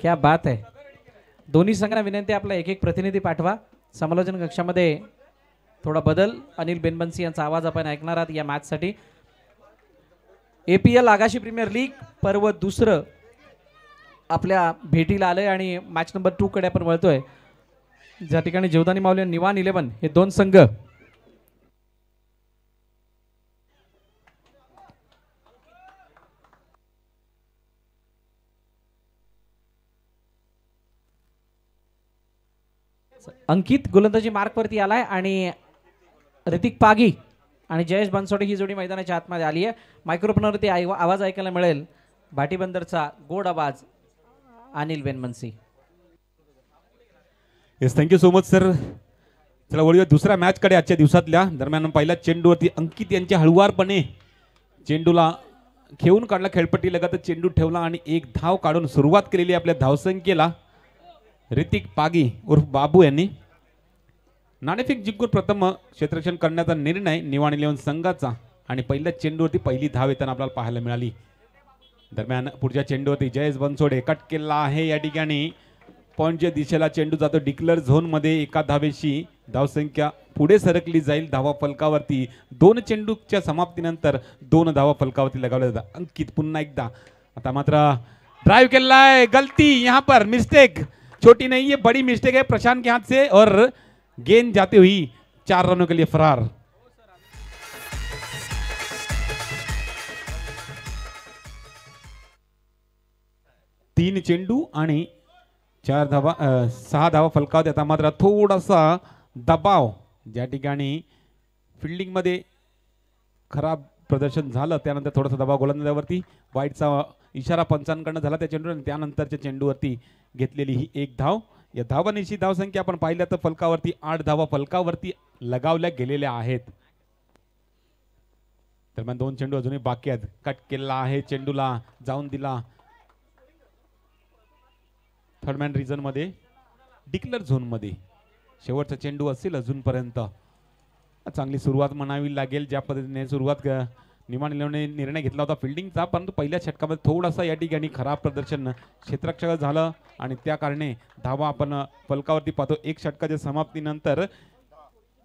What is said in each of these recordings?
क्या बात आहे. दोन्ही संघांना विनंती आपला एक एक प्रतिनिधी पाठवा. समालोचन कक्षामध्ये थोडा बदल. अनिल बेनबन्सी यांचा आवाज आपण ऐकणार आहात या मॅचसाठी. APL आगाशी प्रीमियर लीग पर्व दुसरं आपल्या भेटीला आलंय आणि मॅच नंबर 2 कडे आपण वळतोय. ज्या ठिकाणी जीवदानी माऊली आणि निवान 11 हे दोन संघ अंकित गोलंदाजी मार्कवरती आलाय आणि ऋतिक पागी आणि जयेश बनसोडे ही जोडी मैदानाच्या आतमध्ये आली आहे. मायक्रोफोनवरती आवाज ऐकायला मिळेल भाटीबंदरचा गोड आवाज Anil Benbansi. Yes, thank you so much sir. चला वळूया दुसऱ्या मॅच कडे आजच्या दिवसातल्या. दरम्यान पहिल्या चेंडूवरती अंकित यांच्या हळुवारपणे चेंडूला खेळून काढला, खेळपट्टी लगत चेंडू ठेवला आणि एक धाव काढून सुरुवात केलेली आपल्या धावसंख्येला ऋतिक पागी उर्फ बाबू यांनी. नाणेफेक जिंकून प्रथम क्षेत्ररक्षण करण्याचा निर्णय निवाण 11 संघाचा आणि पहिल्या चेंडूवरती पहिली धाव येताना आपल्याला पाहायला मिळाली. दरम्यान पुढच्या चेंडूवरती जयेश बनसोडे कट केला आहे. या ठिकाणी पॉईंटच्या दिशेला चेंडू जातो डिक्लेअर झोन मध्ये. एका धावेशी धावसंख्या पुढे सरकली जाईल. धावा फलकावरती 2 चेंडूच्या समाप्तीनंतर 2 धावा फलकावरती लगावल्या जातात. अंकित पुन्हा एकदा आता मात्र ड्राइव केलाय. गलती यहाँ पर मिस्टेक, छोटी नहीं है बड़ी मिस्टेक है प्रशांत के हाथ से और गेंद जाती हुई 4 रनों के लिए फरार. तीन चेंडू आणि 6 धावा फलकावत. आता मात्र थोडासा दबाव ज्या ठिकाणी फिल्डिंग मध्ये खराब प्रदर्शन झालं त्यानंतर थोडासा दबाव गोलंदाजावरती. वाईटचा इशारा पंचांकडनं झाला त्या चेंडूवर. त्यानंतरच्या चेंडूवरती घेतलेली ही एक धाव. या धावांची धावसंख्या आपण पाहिल्या तर फलकावरती 8 धावा फलकावरती लगावल्या गेलेल्या आहेत. दरम्यान 2 चेंडू अजूनही बाकी आहेत. कट केला आहे चेंडूला, जाऊन दिला थर्डमॅन रिजन मध्ये डिक्लेअर झोन मध्ये. शेवटचा चेंडू असेल अजूनपर्यंत. चांगली सुरुवात म्हणावी लागेल. ज्या पद्धतीने सुरुवात निवाण 11ने निर्णय घेतला होता फिल्डिंगचा, परंतु पहिल्या षटकामध्ये थोडासा या ठिकाणी खराब प्रदर्शन क्षेत्ररक्षक झालं आणि त्या कारणे धावा आपण फलकावरती पाहतो. एक षटकाच्या समाप्तीनंतर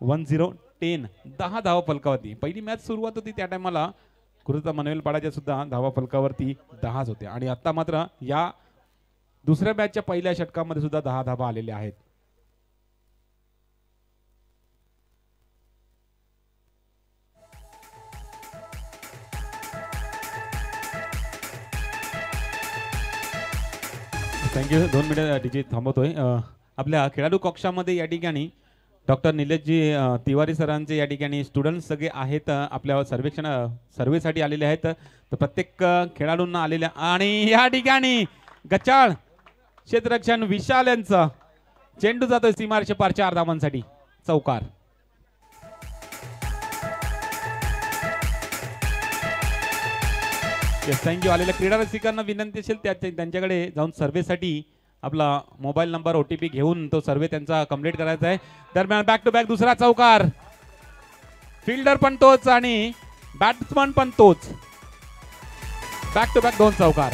10-10 10 धावा फलकावरती. पहिली मॅच सुरुवात होती त्या टायमाला गुरुता मनवेलपाडाच्या सुद्धा धावा फलकावरती 10 होत्या आणि आता मात्र या दुसऱ्या मॅचच्या पहिल्या षटकामध्ये सुद्धा 10 धावा आलेल्या आहेत. थँक्यू. 2 मिनिट डीजे थांबवतोय. आपल्या खेळाडू कक्षामध्ये या ठिकाणी डॉक्टर निलेशजी तिवारी सरांचे या ठिकाणी स्टुडंट्स सगळे आहेत आपल्या सर्वेसाठी आलेले आहेत. तर प्रत्येक खेळाडूंना आलेल्या आणि या ठिकाणी गचाळ क्षेत्ररक्षण विशाल यांचा चेंडू जातोय सीमारेषे पार 4 धावांसाठी. चौकार. थँक्यू. आलेल्या क्रीडा रसिकांना विनंती असेल त्यांच्याकडे जाऊन सर्वेसाठी आपला मोबाईल नंबर OTP घेऊन तो सर्वे त्यांचा कंप्लीट करायचा आहे. दरम्यान बॅक टू बॅक दुसरा चौकार. फिल्डर पण तोच आणि बॅट्समन पण तोच. बॅक टू बॅक 2 चौकार.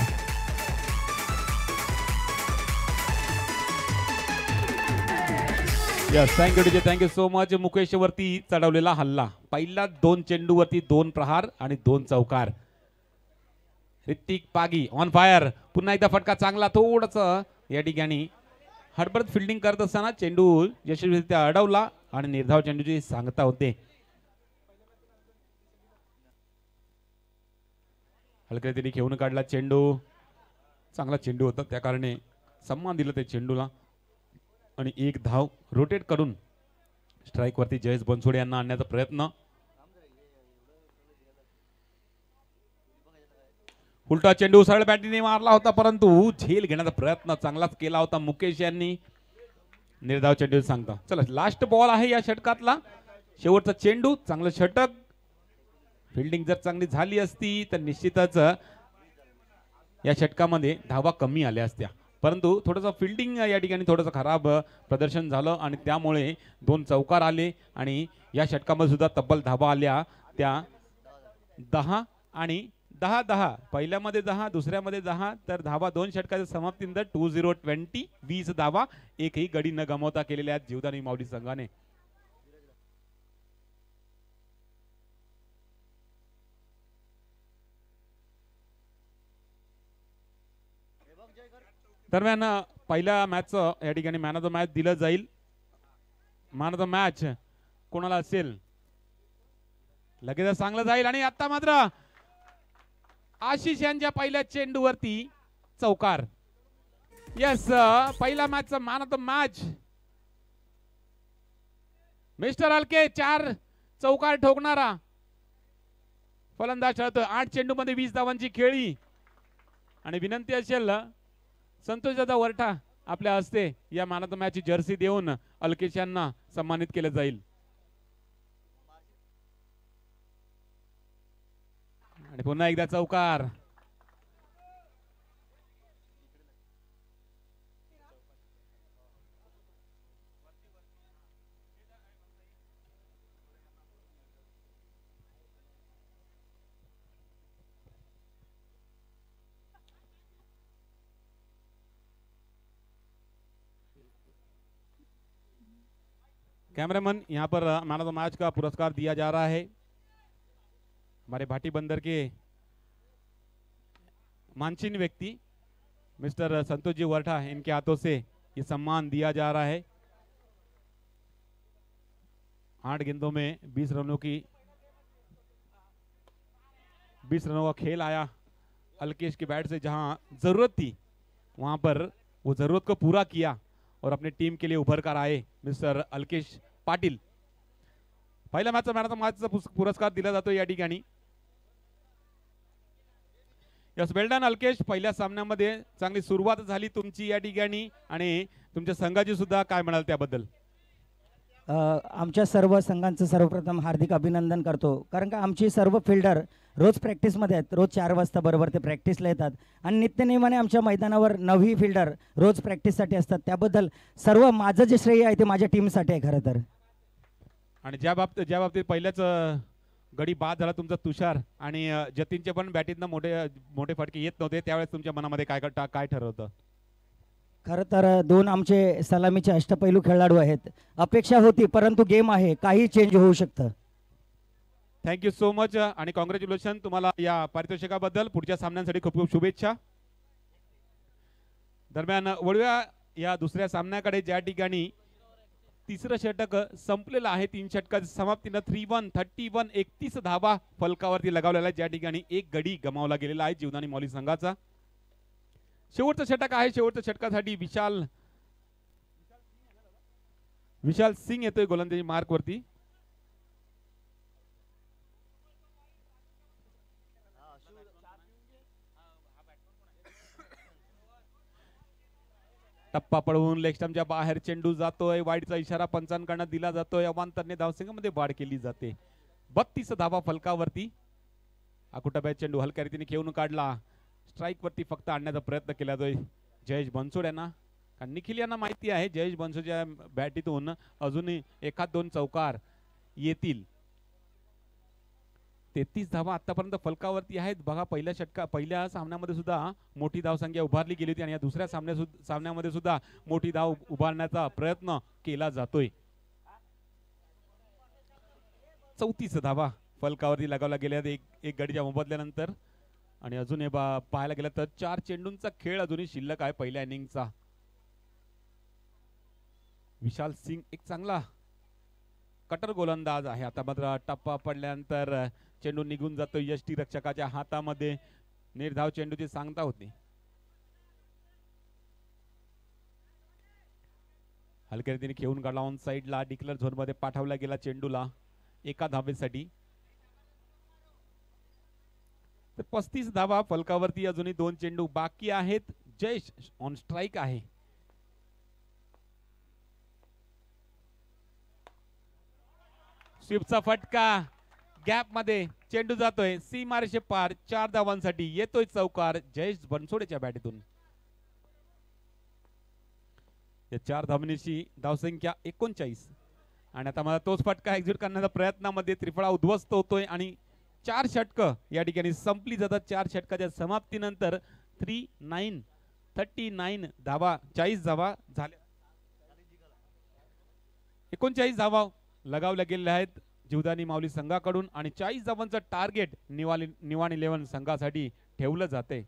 Yes, thank you DJ, thank you so much. Mukesh वरती चढवलेला हल्ला. पहिला 2 चेंडूवरती 2 प्रहार आणि 2 चौकार. Hrithik Pagi on fire. पुन्हा एकदा फटका चांगला. थोडस या ठिकाणी हडबडत फिल्डिंग करत असताना चेंडू यशस्वीरित्या अडवला आणि निर्धाव चेंडूची सांगता होते. हलक्या तिने खेळून काढला चेंडू. चांगला चेंडू होता त्या कारणे सन्मान दिला त्या चेंडूला आणि एक धाव रोटेट करून स्ट्राइक वरती जयेश बनसोडे यांना आणण्याचा प्रयत्न. उलटा चेंडू सरळ बॅटीने मारला होता परंतु झेल घेण्याचा प्रयत्न चांगलाच केला होता मुकेश यांनी. निर्धाव चेंडू सांगता. चला लास्ट बॉल आहे या षटकातला. शेवटचा चेंडू. चांगलं षटक. फिल्डिंग जर चांगली झाली असती तर निश्चितच या षटकामध्ये धावा कमी आल्या असत्या, परंतु थोडंसं फिल्डिंग या ठिकाणी थोडंसं खराब प्रदर्शन झालं आणि त्यामुळे 2 चौकार आले आणि या षटकामध्ये सुद्धा तब्बल धावा आल्या त्या 10 आणि 10-10 पहिल्यामध्ये 10 दुसऱ्यामध्ये 10 तर धावा 2 षटकाच्या समाप्तीनंतर 20-20 20 धावा एकही गडी न गमावता केलेल्या आहेत जीवदानी माऊली संघाने. दरम्यान पहिल्या मॅचचं या ठिकाणी मॅन ऑफ द मॅच दिलं जाईल. मॅन ऑफ द मॅच कोणाला असेल लगेच सांगलं जाईल. आणि आता मात्र आशिष यांच्या पहिल्या चेंडूवरती चौकार. यस, पहिला मॅचचा man of the match mister Alke. 4 चौकार ठोकणारा फलंदाज ठरतो. 8 चेंडू मध्ये 20 धावांची खेळी. आणि विनंती असेल संतोष दादा वरठा आपल्या हस्ते या मॅन ऑफ द मॅच ची जर्सी देऊन अलकेश यांना सन्मानित केलं जाईल. आणि पुन्हा एकदा चौकार. कैमरामैन यहाँ पर मैन ऑफ द मैच का पुरस्कार दिया जा रहा है. हमारे भाटी बंदर के मानचिन व्यक्ति मिस्टर संतोष जी वर्ठा, इनके हाथों से ये सम्मान दिया जा रहा है. 8 गेंदों में 20 रनों का खेल आया. अलकेश के बैट से जहां जरूरत थी वहां पर वो जरूरत को पूरा किया और अपनी टीम के लिए उभर कर आए मिस्टर अलकेश पाटील. पहिल्या मॅचचा मॅन ऑफ द मॅचचा पुरस्कार दिला जातो या ठिकाणी. यस, वेल डन अलकेश. पहिल्या सामन्यामध्ये चांगली सुरुवात झाली तुमची या ठिकाणी आणि तुमच्या संघाची सुद्धा. काय म्हणाल त्याबद्दल? आमच्या सर्व संघांचं सर्वप्रथम हार्दिक अभिनंदन करतो, कारण का आमची सर्व फिल्डर रोज प्रॅक्टिसमध्ये आहेत. रोज 4 वाजता बरोबर ते प्रॅक्टिसला येतात आणि नित्यनेमाने आमच्या मैदानावर 9 फिल्डर रोज प्रॅक्टिससाठी असतात. त्याबद्दल सर्व माझं जे श्रेय आहे ते माझ्या टीमसाठी आहे खरं तर. आणि ज्या बाबतीत पहिल्याच गडी बाद झाला तुमचा तुषार आणि जतीनचे पण बॅटीतनं मोठे फटके येत नव्हते, त्यावेळेस तुमच्या मनामध्ये काय ठरवतं? खरं तर 2 आमचे सलामीचे अष्टपैलू खेळाडू आहेत. अपेक्षा होती, परंतु गेम आहे, काही चेंज होऊ शकतं. थँक्यू सो मच आणि कॉंग्रॅच्युलेशन तुम्हाला या पारितोषिकाबद्दल. पुढच्या सामन्यांसाठी खूप खूप शुभेच्छा. दरम्यान वळूया या दुसऱ्या सामन्याकडे, ज्या ठिकाणी तिसरं षटक संपलेलं आहे. 3 षटकाच्या समाप्तीनं 3-1 31 31 धावा फलकावरती लगावलेला आहे, ज्या ठिकाणी एक गडी गमावला गेलेला आहे जीवदानी माऊली संघाचा. शेवटचं षटक आहे. शेवटच्या षटकासाठी विशाल सिंग येतोय गोलंदाजी मार्क वरती. टप्पा पळवून लेग स्टंपच्या बाहेर चेंडू जातोय. वाईडचा इशारा पंचांकडून दिला जातोय. अवांतरने धावसंख्येमध्ये वाढ केली जाते. 32 धावा फलकावरती. अकुटाब्या चेंडू हलक्या रीतीने खेळून काढला. स्ट्राइक वरती फक्त आणण्याचा प्रयत्न केला जातोय जयेश बनसोड यांना. कारण निखिल यांना माहिती आहे जयेश बनसोडच्या बॅटीतून अजूनही 1-2 चौकार येतील. 33 धावा आतापर्यंत फलकावरती आहेत. बघा, पहिल्या सामन्यामध्ये सुद्धा मोठी धावसंख्या उभारली गेली होती आणि या दुसऱ्या सामन्यामध्ये सुद्धा मोठी धाव उभारण्याचा प्रयत्न केला जातोय. 34 धावा फलकावरती लगावला गेल्या एक गडीच्या मोबदल्यानंतर. आणि अजून हे पाहायला गेलं तर 4 चेंडूंचा खेळ अजूनही शिल्लक आहे पहिल्या इनिंगचा. विशाल सिंग एक चांगला कटर गोलंदाज आहे. आता मात्र टप्पा पडल्यानंतर चेंडू निघून जातो यष्टी रक्षकाच्या हातामध्ये. निर्धाव चेंडूची सांगता होती. हलक्या रीतीने खेळून काढला. ऑन साइडला डिक्लेअर झोन मध्ये पाठवला गेला चेंडूला 1 धावेसाठी. तर 35 धावा फलकावरती अजूनही 2 चेंडू बाकी आहेत. जयेश ऑन स्ट्राइक आहे. स्वीपचा फटका गॅप मध्ये चेंडू जातोय सीमारेषे पार. 4 धावांसाठी येतोय चौकार जयेश बनसोडेच्या बॅटीतून. या 4 धावांची धावसंख्या 39. आणि आता मला तोच फटका एक्झिट करण्याच्या प्रयत्नामध्ये त्रिफळा उद्ध्वस्त होतोय आणि 4 षटकं या ठिकाणी संपली जातात. 4 षटकाच्या समाप्तीनंतर 39 धावा 40 धावा झाल्या. 39 धावा लगावल्या गेलेल्या आहेत जीवदानी माऊली संघाकडून आणि 40 धावांचं टार्गेट निवाण 11 संघासाठी ठेवलं जाते.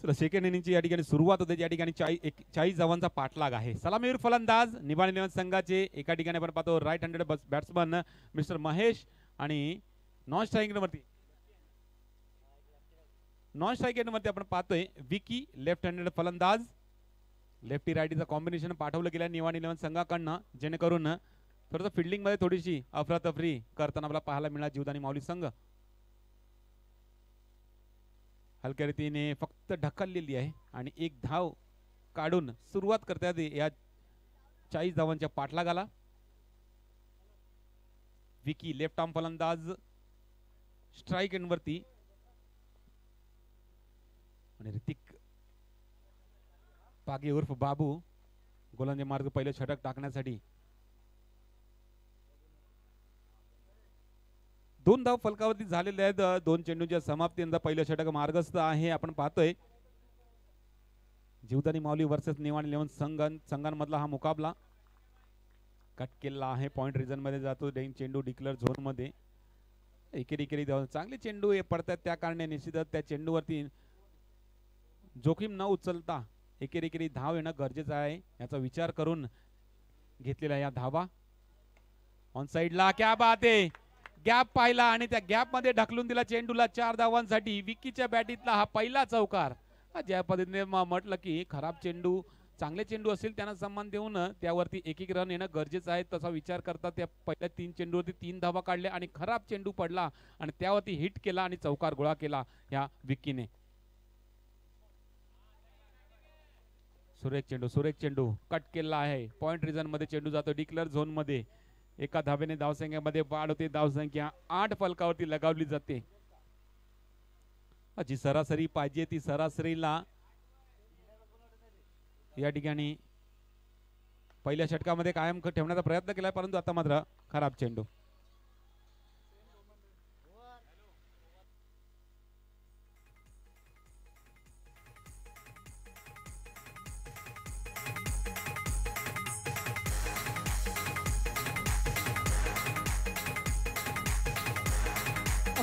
सेकंड इनिंगची या ठिकाणी सुरुवात होते. या ठिकाणी 40 धावांचा पाठलाग आहे. सलामीवीर फलंदाज निवाण 11 संघाचे एका ठिकाणी आपण पाहतो right handed batsman mister Mahesh आणि नॉन स्ट्राईक वरती आपण पाहतोय विकी लेफ्ट हँडेड फलंदाज. लेफ्टी राईटीचं कॉम्बिनेशन पाठवलं गेलं निवाण 11 संघाकडनं जेणेकरून थोडंसं फिल्डिंग मध्ये थोडीशी अफरातफरी करताना आपल्याला पाहायला मिळाला जीवदानी माऊली संघ. हलक्या रीतीने फक्त ढकललेली आहे आणि एक धाव काढून सुरुवात करतात या 40 धावांच्या पाठलागाला. विकी लेफ्ट आर्म फलंदाज स्ट्राइक एंड वरती आणि ऋतिक पागे उर्फ बाबू गोलंदाजी मार्ग पहिले षटक टाकण्यासाठी. 2 धाव फलकावरती झालेले आहेत. 2 चेंडूंच्या समाप्तीनंतर पहिलं षटक मार्गस्थ आहे. आपण पाहतोय जीवदानी माऊली वर्सेस निवाण 11 संघांमधला हा मुकाबला कट केला आहे. पॉइंट रिजन मध्ये जातो. चेंडू डिक्लेअर झोन मध्ये एकेरी चांगले चेंडू पडतात त्या कारणे निश्चितच त्या चेंडूवरती जोखीम न उचलता एकेरी धाव येणं गरजेचं आहे याचा विचार करून घेतलेल्या या धावा. ऑन साइडला क्या बात आहे. गॅप पाहिला आणि त्या गॅप मध्ये ढकलून दिला चेंडूला 4 धावांसाठी. विकीच्या बॅटीतला हा पहिला चौकार. ज्या पद्धतीने म्हटलं की खराब चेंडू चांगले चेंडू असेल त्यांना सन्मान देऊन त्यावरती एक रन येणं गरजेचं आहे तसा विचार करता त्या पहिल्या 3 चेंडूवरती 3 धावा काढल्या आणि खराब चेंडू पडला आणि त्यावरती हिट केला आणि चौकार गोळा केला ह्या विकीने. सुरेख चेंडू कट केला आहे. पॉइंट रिजन मध्ये चेंडू जातो डिक्लेअर झोन मध्ये. एका धावेने धावसंख्येमध्ये वाढ होते. धावसंख्या 8 फलकावरती लगावली जाते. जी सरासरी पाहिजे ती सरासरीला या ठिकाणी पहिल्या षटकामध्ये कायम ठेवण्याचा प्रयत्न केलाय परंतु आता मात्र खराब चेंडू.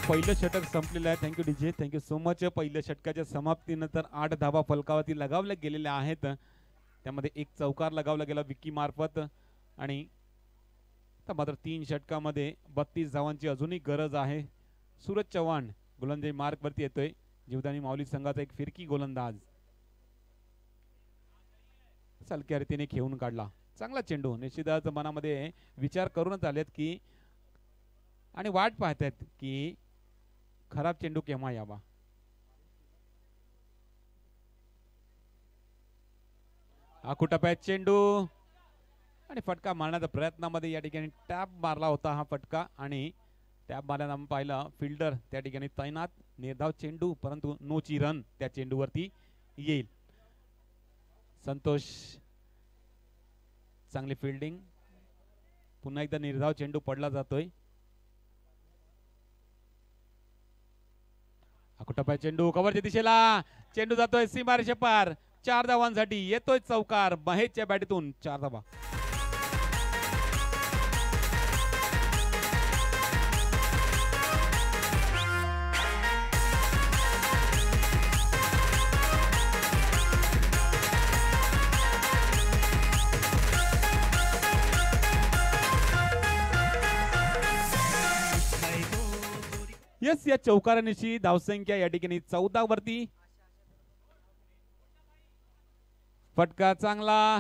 पहिलं षटक संपलेलं आहे. Thank you DJ, thank you so much. पहिल्या षटकाच्या समाप्तीनंतर 8 धावा फलकावरती लगावल्या गेलेल्या आहेत. त्यामध्ये एक चौकार लगावला गेला विकी मार्फत आणि मात्र 3 षटकामध्ये 32 धावांची अजूनही गरज आहे. सूरज चव्हाण गोलंदाजी मार्क वरती येतोय. जीवदानी माऊली संघाचा एक फिरकी गोलंदाज सलक्या रीतीने खेळून काढला. चांगला चेंडू. निश्चितच मनामध्ये विचार करूनच आलेत की आणि वाट पाहतात की खराब चेंडू केव्हा यावा. आकुटप्यात चेंडू आणि फटका मारण्याच्या प्रयत्नामध्ये या ठिकाणी टॅप मारला होता हा फटका आणि टॅप मारल्यानं आपण पाहिलं फिल्डर त्या ठिकाणी तैनात. निर्धाव चेंडू परंतु नोची रन त्या चेंडूवरती येईल. संतोष चांगली फिल्डिंग. पुन्हा एकदा निर्धाव चेंडू पडला जातोय. आकुटप्या चेंडू कव्हरच्या दिशेला चेंडू जातोय सीमारेषे पार. 4 धावांसाठी येतोय चौकार महेशच्या बॅटीतून 4 धावा. यस या चौकारांची धावसंख्या या ठिकाणी 14 वरती. फटका चांगला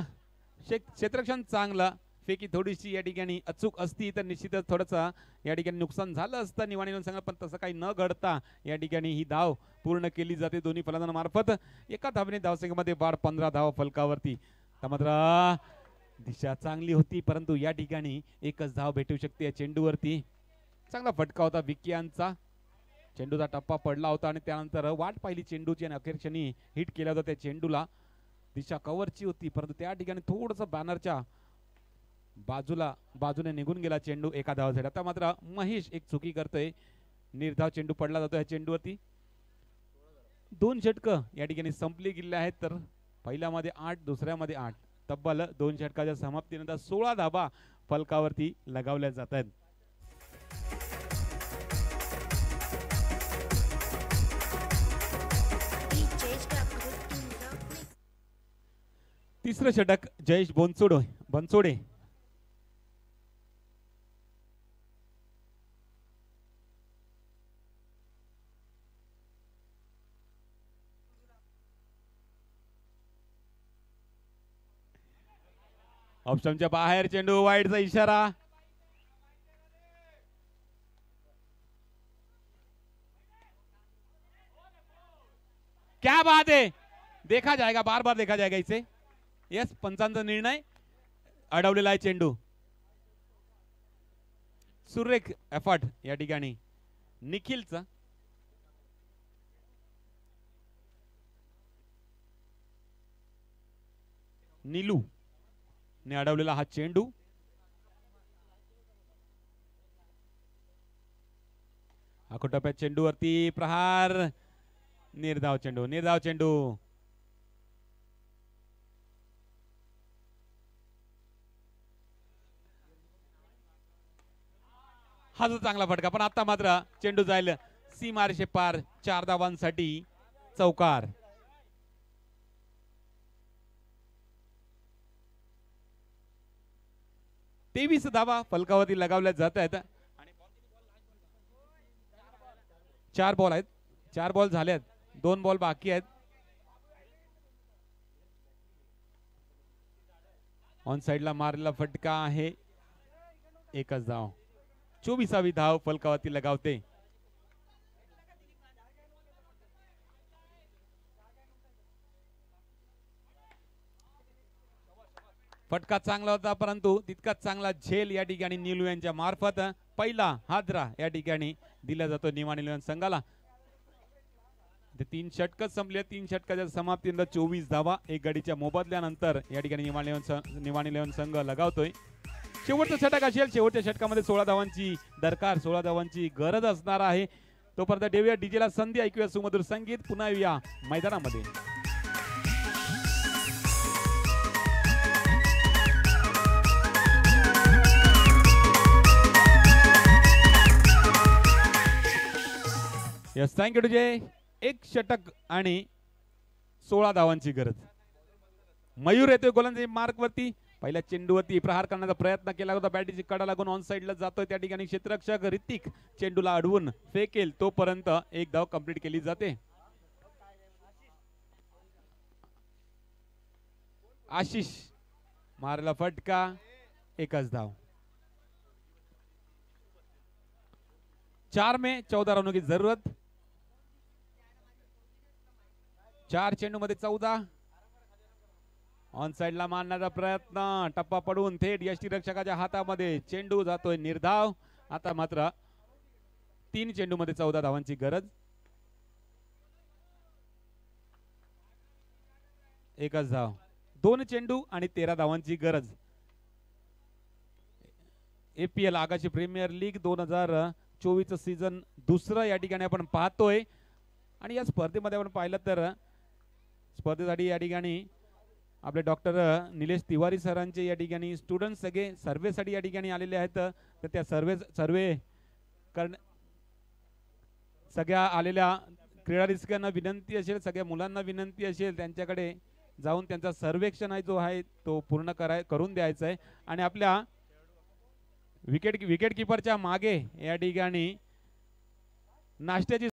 क्षेत्ररक्षण चांगला. फेकी थोडीशी या ठिकाणी अचूक असती तर निश्चितच थोडंसं या ठिकाणी नुकसान झालं असतं निवाणी संघ, पण तसं काही न घडता या ठिकाणी ही धाव पूर्ण केली जाते दोन्ही फलंदाजांमार्फत. एका धावेने धावसंख्येमध्ये वाढ 15 धावा फलकावरती. मात्र दिशा चांगली होती परंतु या ठिकाणी एकच धाव भेटू शकते या चेंडूवरती. चांगला फटका होता विकी यांचा. चेंडूचा टप्पा पडला होता आणि त्यानंतर वाट पाहिली चेंडूची आणि अखेर क्षणी हिट केला होता त्या चेंडूला. दिशा कव्हरची होती परंतु त्या ठिकाणी थोडंसं बॅनरच्या बाजूने निघून गेला चेंडू एका धावासाठी. आता मात्र महेश एक चुकी करतोय. निर्धाव चेंडू पडला जातो या चेंडूवरती. 2 षटकं या ठिकाणी संपली गेले आहेत तर पहिल्यामध्ये 8 दुसऱ्यामध्ये 8. तब्बल 2 षटकाच्या समाप्तीनंतर 16 धावा फलकावरती लगावल्या जात आहेत. तिसरं षटक जयेश बनसोडे. ऑप्शनच्या बाहेर चेंडू वाईडचा इशारा. क्या बात है, देखा जाएगा, बार बार देखा जाएगा इसे. यस पंचांचा निर्णय अडवलेला आहे चेंडू. सुरेख एफर्ट या ठिकाणी निखिलचा. नीलू ने अडवलेला हा चेंडू. आकुटप्यात चेंडूवरती प्रहार. निर्धाव चेंडू. हा जो चांगला फटका पण आता मात्र चेंडू जाईल सीमारेषे पार. 4 धावांसाठी चौकार. तेवीस धावा फलकावरती लगावल्या जात आहेत. 4 बॉल आहेत. 4 बॉल झालेत. 2 बॉल बाकी आहेत. ऑन साइडला मारलेला फटका आहे. एकच धाव. 24वी धाव फलकावरती लगावते. फटका चांगला होता परंतु तितकाच चांगला झेल या ठिकाणी नीलू यांच्या मार्फत पहिला हादरा या ठिकाणी दिला जातो निवाणी संघाला. 3 षटक संपले. 3 षटकाच्या समाप्तीनंतर 24 धावा. 1 गडीच्या मोबदल्यानंतर या ठिकाणी निवाणी संघ लगावतोय. शेवटचं षटक असेल. शेवटच्या षटकामध्ये 16 धावांची दरकार, 16 धावांची गरज असणार आहे. तोपर्यंत देऊया डीजेला संधी. ऐकूया सुमधुर संगीत. पुन्हा येऊया मैदानामध्ये. Yes thank you DJ. 1 षटक आणि 16 धावांची गरज. मयूर येतोय गोलंदाजी मार्क वरती. पहिल्या चेंडूवरती प्रहार करण्याचा प्रयत्न केला होता. बॅटीची कडा लागून ऑन साइडला जातोय. त्या ठिकाणी क्षेत्ररक्षक ऋतिक चेंडूला अडवून फेकेल तोपर्यंत 1 धाव कंप्लीट केली जाते. आशिष मारला फटका. एकच धाव. 4 में 14 रनों की जरूरत. 4 चेंडू मध्ये 14. ऑन साइडला मारण्याचा प्रयत्न, टप्पा पडून थेट यष्टीरक्षकाच्या हातामध्ये. चेंडू जातोय निर्धाव. आता मात्र 3 चेंडूमध्ये 14 धावांची गरज. एकच धाव, 2 चेंडू आणि 13 धावांची गरज. APL Agashi premier league 2024 season दुसरं या ठिकाणी आपण पाहतोय. आणि या स्पर्धेमध्ये आपण पाहिलं तर स्पर्धेसाठी या ठिकाणी आपले डॉक्टर निलेश तिवारी सरांचे या ठिकाणी स्टुडंट सगळे सर्वेसाठी या ठिकाणी आलेले आहेत. तर त्या सर्वे सगळ्या आलेल्या क्रीडारसिकांना विनंती असेल, सगळ्या मुलांना विनंती असेल, त्यांच्याकडे जाऊन त्यांचा सर्वेक्षण आहे जो आहे तो पूर्ण करून द्यायचा आहे. आणि आपल्या विकेट किपरच्या मागे या ठिकाणी नाश्त्याची